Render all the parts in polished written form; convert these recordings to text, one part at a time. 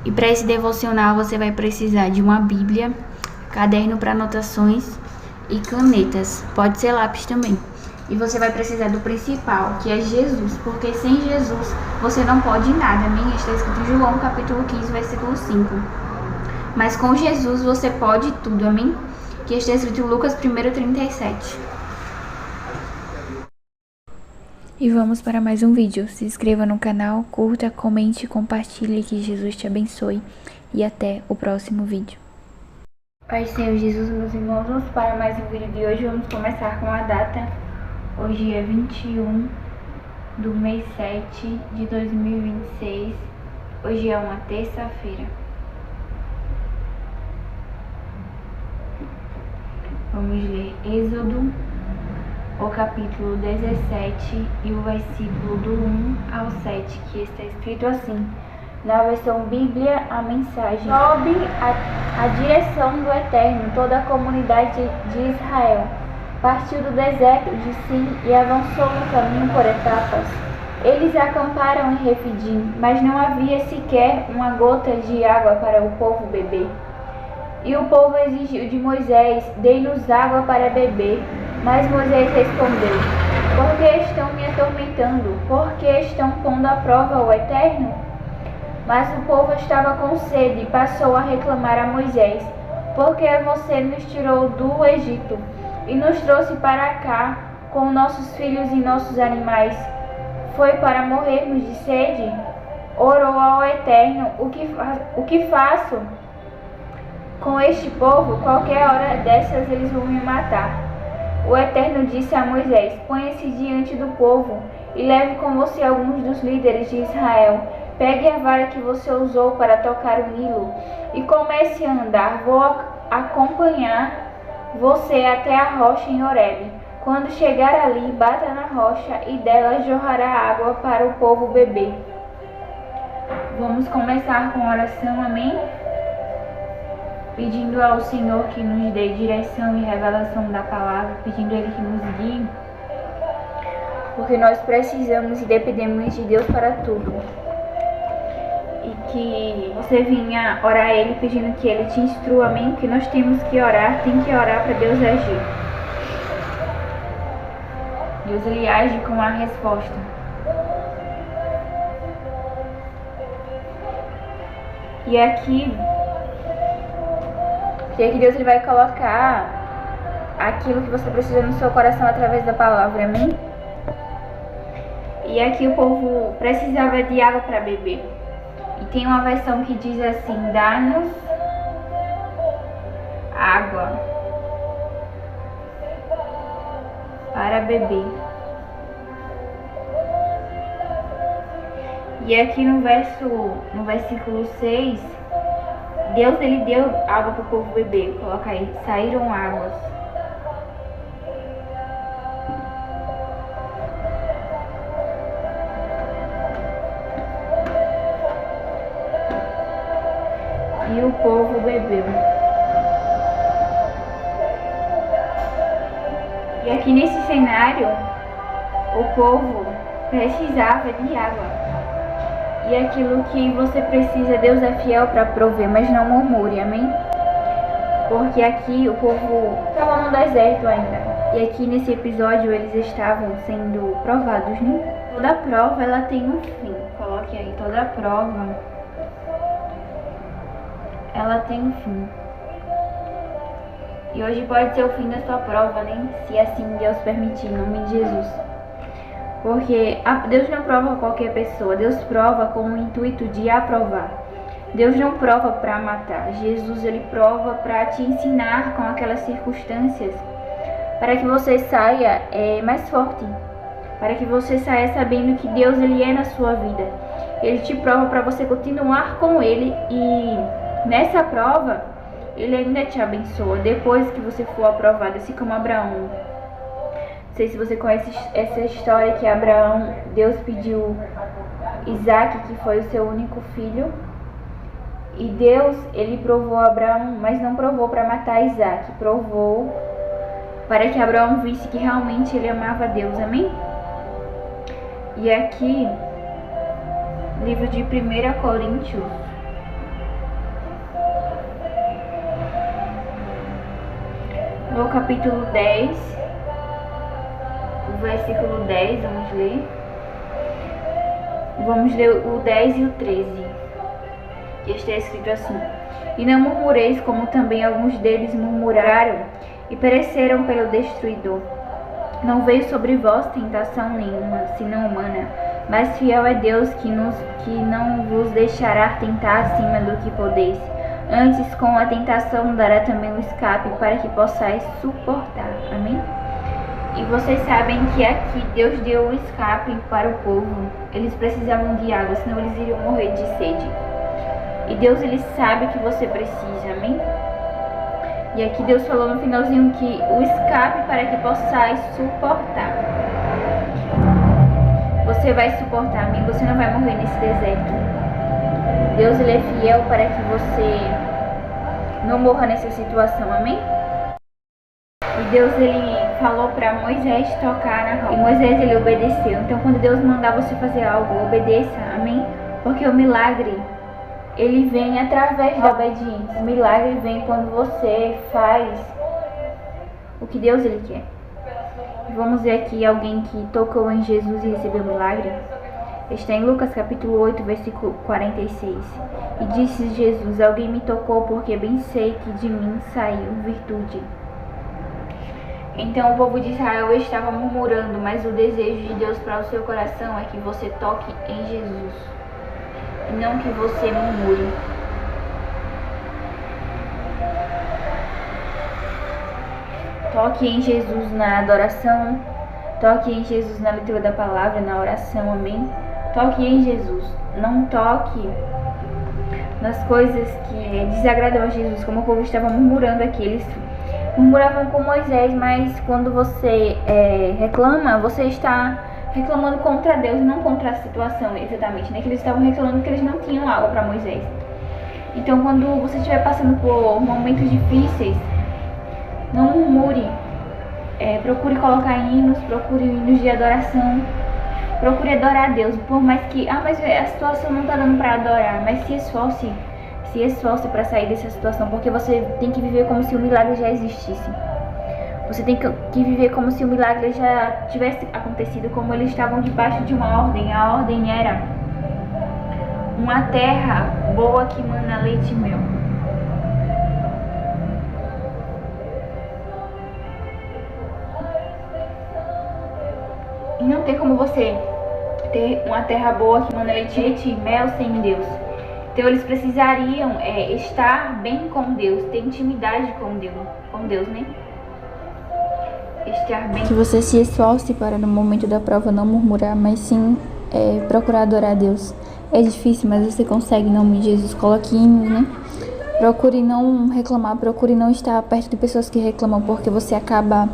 E para esse devocional você vai precisar de uma Bíblia, caderno para anotações e canetas. Pode ser lápis também. E você vai precisar do principal, que é Jesus, porque sem Jesus você não pode nada, amém? Está escrito em João capítulo 15, versículo 5. Mas com Jesus você pode tudo, amém? Que está escrito em Lucas 1:37. E vamos para mais um vídeo. Se inscreva no canal, curta, comente e compartilhe. Que Jesus te abençoe. E até o próximo vídeo. Pai Senhor Jesus, meus irmãos, vamos para mais um vídeo de hoje. Vamos começar com a data. Hoje é 21 do mês 7 de 2026. Hoje é uma terça-feira. Vamos ler Êxodo, o capítulo 17 e o versículo do 1 ao 7, que está escrito assim, na versão Bíblia, a mensagem: sobe a direção do Eterno, toda a comunidade de Israel. Partiu do deserto de Sim e avançou no caminho por etapas. Eles acamparam em Refidim, mas não havia sequer uma gota de água para o povo beber. E o povo exigiu de Moisés: dê-nos água para beber. Mas Moisés respondeu: por que estão me atormentando? Por que estão pondo à prova o Eterno? Mas o povo estava com sede e passou a reclamar a Moisés: por que você nos tirou do Egito e nos trouxe para cá com nossos filhos e nossos animais? Foi para morrermos de sede? Orou ao Eterno: o que faço com este povo? Qualquer hora dessas eles vão me matar. O Eterno disse a Moisés: ponha-se diante do povo e leve com você alguns dos líderes de Israel. Pegue a vara que você usou para tocar o Nilo e comece a andar. Vou acompanhar você até a rocha em Horebe. Quando chegar ali, bata na rocha e dela jorrará água para o povo beber. Vamos começar com a oração, amém? Pedindo ao Senhor que nos dê direção e revelação da palavra, pedindo a Ele que nos guie, porque nós precisamos e dependemos de Deus para tudo. E que você venha orar a Ele pedindo que Ele te instrua, amém? Que nós temos que orar, tem que orar para Deus agir. Deus, Ele age com a resposta. E aqui, que Deus Ele vai colocar aquilo que você precisa no seu coração através da palavra, amém? E aqui o povo precisava de água para beber. E tem uma versão que diz assim: dá-nos água para beber. E aqui no versículo 6, Deus Ele deu água para o povo beber. Coloca aí: saíram águas. E o povo bebeu. E aqui nesse cenário, o povo precisava de água. E aquilo que você precisa, Deus é fiel para prover, mas não murmure, amém? Porque aqui o povo estava no deserto ainda. E aqui nesse episódio eles estavam sendo provados, né? Toda prova ela tem um fim. Coloque aí: toda prova ela tem um fim. E hoje pode ser o fim da sua prova, né? Se assim Deus permitir, em nome de Jesus. Porque Deus não prova qualquer pessoa. Deus prova com o intuito de aprovar. Deus não prova para matar. Jesus Ele prova para te ensinar com aquelas circunstâncias, para que você saia mais forte, para que você saia sabendo que Deus Ele é na sua vida. Ele te prova para você continuar com Ele, e nessa prova Ele ainda te abençoa depois que você for aprovado, assim como Abraão. Não sei se você conhece essa história, que Abraão, Deus pediu Isaac, que foi o seu único filho, e Deus Ele provou Abraão, mas não provou para matar Isaac, provou para que Abraão visse que realmente ele amava a Deus, amém? E aqui, livro de 1 Coríntios, no capítulo 10, o versículo 10, vamos ler. Vamos ler o 10 e o 13. Que está escrito assim: E não murmureis, como também alguns deles murmuraram e pereceram pelo destruidor. Não veio sobre vós tentação nenhuma, senão humana, mas fiel é Deus que não vos deixará tentar acima do que podeis. Antes, com a tentação, dará também um escape para que possais suportar. Amém? E vocês sabem que aqui Deus deu um escape para o povo. Eles precisavam de água, senão eles iriam morrer de sede. E Deus, Ele sabe que você precisa, amém? E aqui Deus falou no finalzinho que o escape para que possais suportar. Você vai suportar, amém? Você não vai morrer nesse deserto. Deus, Ele é fiel para que você não morra nessa situação, amém? E Deus, Ele falou para Moisés tocar na roda. E Moisés, ele obedeceu. Então, quando Deus mandar você fazer algo, obedeça, amém? Porque o milagre, ele vem através da obediência. O milagre vem quando você faz o que Deus, ele quer. Vamos ver aqui alguém que tocou em Jesus e recebeu milagre. Está em Lucas capítulo 8, versículo 46. E disse Jesus: Alguém me tocou, porque bem sei que de mim saiu virtude. Então o povo de Israel estava murmurando, mas o desejo de Deus para o seu coração é que você toque em Jesus, e não que você murmure. Toque em Jesus na adoração, toque em Jesus na leitura da palavra, na oração, amém? Toque em Jesus, não toque nas coisas que desagradam a Jesus, como o povo estava murmurando aqui. Eles murmuravam com Moisés, mas quando você reclama, você está reclamando contra Deus, não contra a situação exatamente, né? Que eles estavam reclamando que eles não tinham água para Moisés. Então, quando você estiver passando por momentos difíceis, não murmure, procure colocar hinos, procure hinos de adoração, procure adorar a Deus, por mais que, mas a situação não está dando para adorar, mas se esforce para sair dessa situação, porque você tem que viver como se o milagre já existisse. Você tem que viver como se o milagre já tivesse acontecido, como eles estavam debaixo de uma ordem. A ordem era uma terra boa que mana leite e mel. E não tem como você ter uma terra boa que mana leite e mel sem Deus. Então eles precisariam estar bem com Deus, ter intimidade com Deus, né? Estar bem. Que você se esforce para no momento da prova não murmurar, mas sim procurar adorar a Deus. É difícil, mas você consegue, em nome de Jesus. Coloque hinos, né? Procure não reclamar, procure não estar perto de pessoas que reclamam, porque você acaba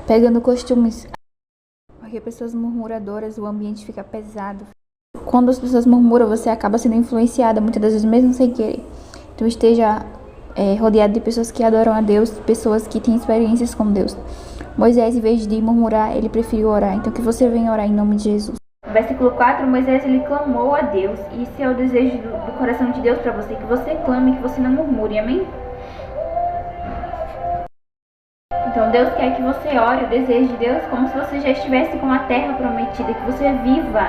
pegando costumes. Porque pessoas murmuradoras, o ambiente fica pesado. Quando as pessoas murmuram, você acaba sendo influenciada, muitas das vezes mesmo sem querer. Então esteja rodeado de pessoas que adoram a Deus, pessoas que têm experiências com Deus. Moisés, em vez de murmurar, ele preferiu orar. Então que você venha orar em nome de Jesus. Versículo 4, Moisés, ele clamou a Deus. E esse é o desejo do coração de Deus para você, que você clame, que você não murmure, amém? Então Deus quer que você ore, o desejo de Deus, como se você já estivesse com a terra prometida, que você viva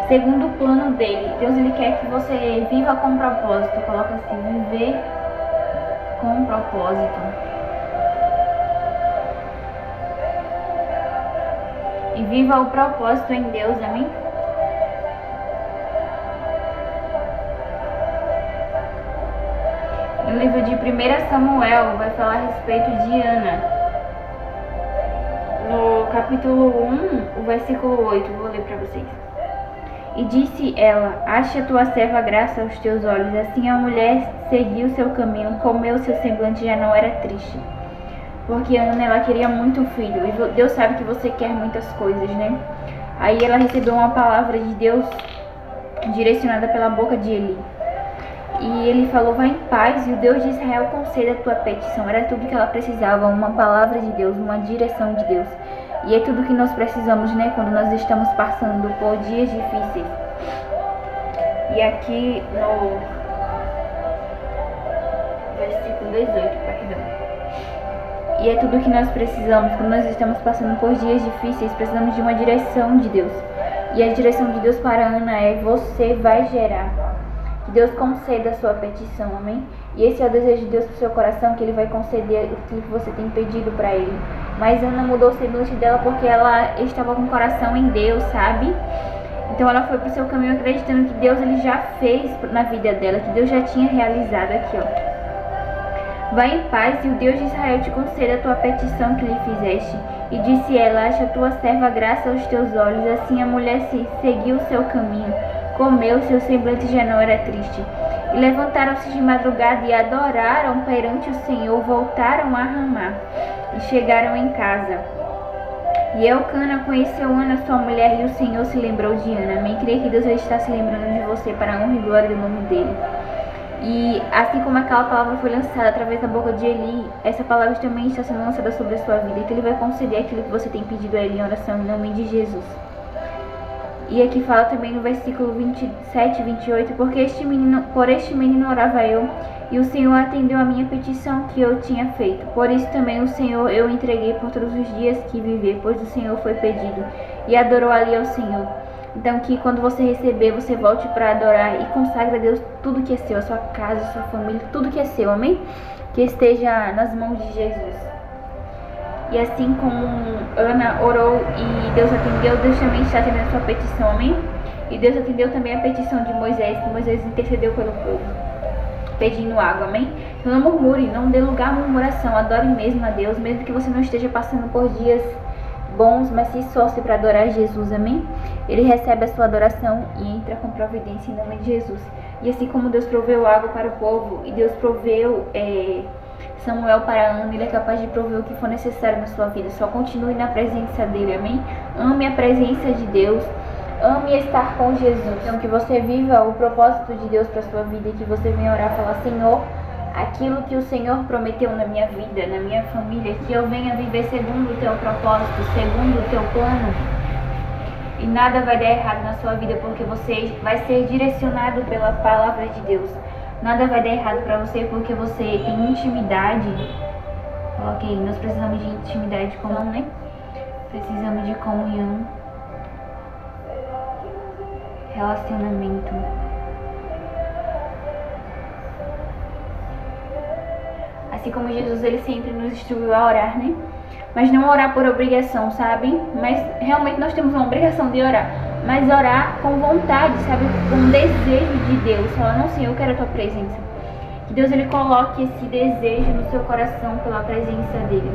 segundo o plano dele. Deus, ele quer que você viva com propósito. Coloca assim, viver com propósito. E viva o propósito em Deus, amém? No livro de 1 Samuel vai falar a respeito de Ana. No capítulo 1, o versículo 8, vou ler para vocês. E disse ela: Ache a tua serva graça aos teus olhos. Assim a mulher seguiu seu caminho, comeu, seu semblante já não era triste. Porque Ana, ela queria muito filho. E Deus sabe que você quer muitas coisas, né? Aí ela recebeu uma palavra de Deus direcionada pela boca de Eli. E ele falou: vai em paz, e o Deus de Israel conceda a tua petição. Era tudo que ela precisava, uma palavra de Deus, uma direção de Deus. E é tudo que nós precisamos, né? Quando nós estamos passando por dias difíceis. E aqui no versículo 18, perdão. E é tudo que nós precisamos. Quando nós estamos passando por dias difíceis, precisamos de uma direção de Deus. E a direção de Deus para a Ana é: você vai gerar. Que Deus conceda a sua petição, amém? E esse é o desejo de Deus para o seu coração, que Ele vai conceder aquilo que você tem pedido para Ele. Mas Ana mudou o semblante dela porque ela estava com o coração em Deus, sabe? Então ela foi para o seu caminho acreditando que Deus ele já fez na vida dela, que Deus já tinha realizado aqui, ó. Vai em paz e o Deus de Israel te conceda a tua petição que lhe fizeste. E disse ela: acha a tua serva graça aos teus olhos. Assim a mulher seguiu o seu caminho, comeu, seu semblante já não era triste. E levantaram-se de madrugada e adoraram perante o Senhor, voltaram a Ramá e chegaram em casa. E Elcana conheceu Ana, sua mulher, e o Senhor se lembrou de Ana. Amém? Creio que Deus está se lembrando de você para a honra e glória do nome dele. E assim como aquela palavra foi lançada através da boca de Eli, essa palavra também está sendo lançada sobre a sua vida, que Ele vai conceder aquilo que você tem pedido a Ele em oração, em nome de Jesus. E aqui fala também no versículo 27 e 28, por este menino orava eu, e o Senhor atendeu a minha petição que eu tinha feito. Por isso também o Senhor eu entreguei por todos os dias que viver, pois o Senhor foi pedido, e adorou ali ao Senhor. Então que quando você receber, você volte para adorar e consagre a Deus tudo que é seu, a sua casa, a sua família, tudo que é seu, amém? Que esteja nas mãos de Jesus. E assim como Ana orou e Deus atendeu, Deus também está atendendo a sua petição, amém? E Deus atendeu também a petição de Moisés, que Moisés intercedeu pelo povo, pedindo água, amém? Então não murmure, não dê lugar à murmuração, adore mesmo a Deus, mesmo que você não esteja passando por dias bons, mas se esforce para adorar Jesus, amém? Ele recebe a sua adoração e entra com providência em nome de Jesus. E assim como Deus proveu água para o povo e Deus proveu Samuel para Ana, Ele é capaz de prover o que for necessário na sua vida. Só continue na presença dele, amém? Ame a presença de Deus, ame estar com Jesus. Então que você viva o propósito de Deus para a sua vida e que você venha orar e falar: Senhor, aquilo que o Senhor prometeu na minha vida, na minha família, que eu venha viver segundo o teu propósito, segundo o teu plano. E nada vai dar errado na sua vida, porque você vai ser direcionado pela palavra de Deus. Nada vai dar errado para você, porque você tem intimidade. Ok, nós precisamos de intimidade com comunhão, né? Precisamos de comunhão, relacionamento. Assim como Jesus, ele sempre nos instruiu a orar, né? Mas não orar por obrigação, sabe? Mas realmente nós temos uma obrigação de orar. Mas orar com vontade, sabe? Com desejo de Deus. Falar: não, Senhor, eu quero a tua presença. Que Deus, ele coloque esse desejo no seu coração pela presença dele.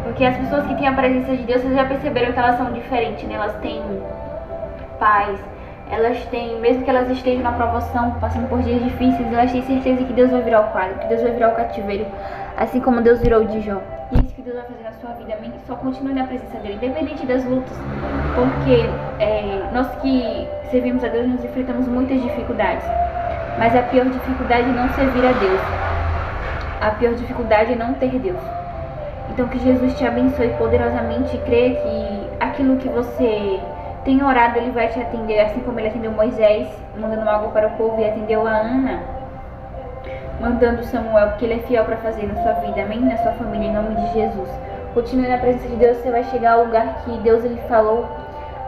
Porque as pessoas que têm a presença de Deus, vocês já perceberam que elas são diferentes, né? Elas têm paz. Elas têm, mesmo que elas estejam na provação, passando por dias difíceis, elas têm certeza que Deus vai virar o quadro, que Deus vai virar o cativeiro, assim como Deus virou o de Jó. E é isso que Deus vai fazer na sua vida, amém? Só continue na presença dele, independente das lutas, porque nós que servimos a Deus, nós enfrentamos muitas dificuldades, mas a pior dificuldade é não servir a Deus, a pior dificuldade é não ter Deus. Então que Jesus te abençoe poderosamente e creia que aquilo que você tem orado, ele vai te atender, assim como ele atendeu Moisés, mandando água para o povo, e atendeu a Ana, mandando Samuel, porque ele é fiel para fazer na sua vida, amém? Na sua família, em nome de Jesus. Continue na presença de Deus, você vai chegar ao lugar que Deus ele falou,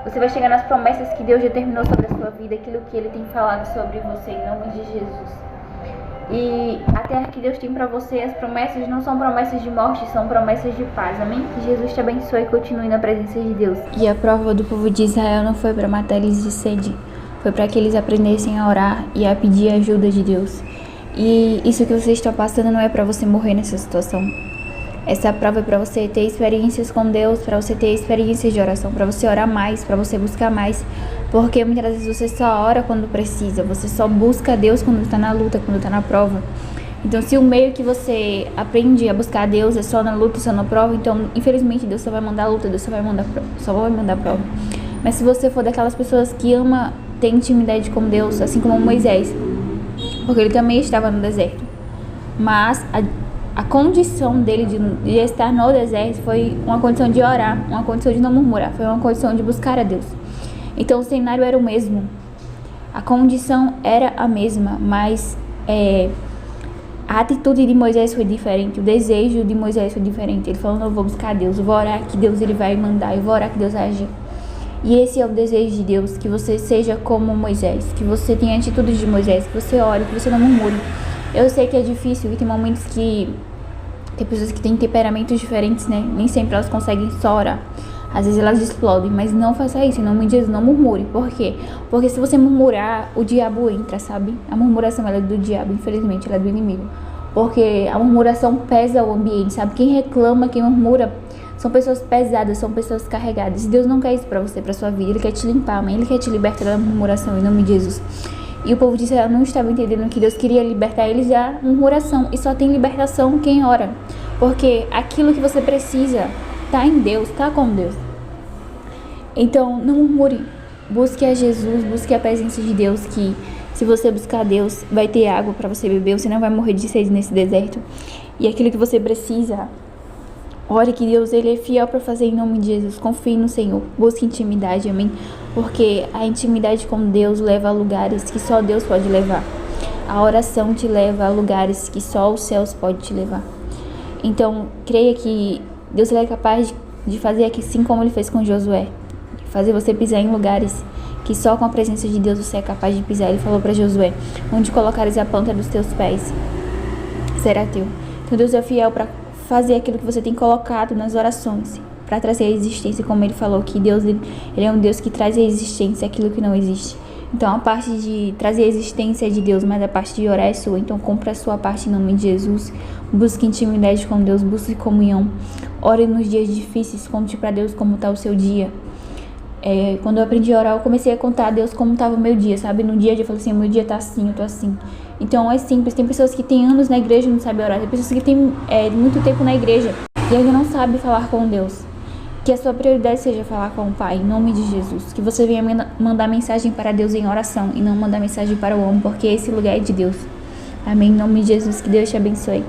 você vai chegar nas promessas que Deus determinou sobre a sua vida, aquilo que ele tem falado sobre você, em nome de Jesus. E a terra que Deus tem para você, as promessas não são promessas de morte, são promessas de paz, amém? Que Jesus te abençoe e continue na presença de Deus. E a prova do povo de Israel não foi para matar eles de sede, foi para que eles aprendessem a orar e a pedir a ajuda de Deus. E isso que você está passando não é para você morrer nessa situação. Essa prova é para você ter experiências com Deus, para você ter experiências de oração, para você orar mais, para você buscar mais. Porque muitas vezes você só ora quando precisa, você só busca Deus quando está na luta, quando está na prova. Então se o meio que você aprende a buscar Deus é só na luta, só na prova, então infelizmente Deus só vai mandar luta, Deus só vai mandar prova. Mas se você for daquelas pessoas que ama ter intimidade com Deus, assim como Moisés, porque ele também estava no deserto, mas a condição dele de estar no deserto foi uma condição de orar, uma condição de não murmurar, foi uma condição de buscar a Deus. Então o cenário era o mesmo, a condição era a mesma, mas A atitude de Moisés foi diferente, o desejo de Moisés foi diferente. Ele falou, não, eu vou buscar Deus, eu vou orar que Deus ele vai mandar, eu vou orar que Deus vai agir. E esse é o desejo de Deus, que você seja como Moisés, que você tenha atitudes de Moisés, que você ore, que você não murmure. Eu sei que é difícil e tem momentos que tem pessoas que têm temperamentos diferentes, né? Nem sempre elas conseguem só orar. Às vezes elas explodem, mas não faça isso, em nome de Jesus, não murmure. Por quê? Porque se você murmurar, o diabo entra, sabe? A murmuração, ela é do diabo, infelizmente, ela é do inimigo. Porque a murmuração pesa o ambiente, sabe? Quem reclama, quem murmura, são pessoas pesadas, são pessoas carregadas. E Deus não quer isso pra você, pra sua vida. Ele quer te limpar, amém? Ele quer te libertar da murmuração, em nome de Jesus. E o povo de Israel não estava entendendo que Deus queria libertar eles da murmuração. E só tem libertação quem ora. Porque aquilo que você precisa tá em Deus, tá com Deus. Então, não murmure. Busque a Jesus, busque a presença de Deus, que se você buscar Deus, vai ter água para você beber, você não vai morrer de sede nesse deserto. E aquilo que você precisa, ore que Deus ele é fiel para fazer em nome de Jesus. Confie no Senhor, busque intimidade, amém? Porque a intimidade com Deus leva a lugares que só Deus pode levar. A oração te leva a lugares que só os céus podem te levar. Então, creia que Deus ele é capaz de fazer aqui assim como ele fez com Josué. Fazer você pisar em lugares que só com a presença de Deus você é capaz de pisar. Ele falou para Josué, onde colocares a planta dos teus pés, será teu. Então Deus é fiel para fazer aquilo que você tem colocado nas orações, para trazer a existência, como ele falou, que Deus ele é um Deus que traz a existência aquilo que não existe. Então a parte de trazer a existência é de Deus, mas a parte de orar é sua. Então compre a sua parte em nome de Jesus. Busque intimidade com Deus, busque comunhão. Ore nos dias difíceis, conte para Deus como está o seu dia. Quando eu aprendi a orar, eu comecei a contar a Deus como estava o meu dia, sabe? No dia a dia eu falei assim, meu dia tá assim, eu tô assim. Então é simples, tem pessoas que têm anos na igreja e não sabem orar, tem pessoas que têm muito tempo na igreja e ainda não sabem falar com Deus. Que a sua prioridade seja falar com o Pai, em nome de Jesus. Que você venha mandar mensagem para Deus em oração e não mandar mensagem para o homem, porque esse lugar é de Deus. Amém, em nome de Jesus, que Deus te abençoe.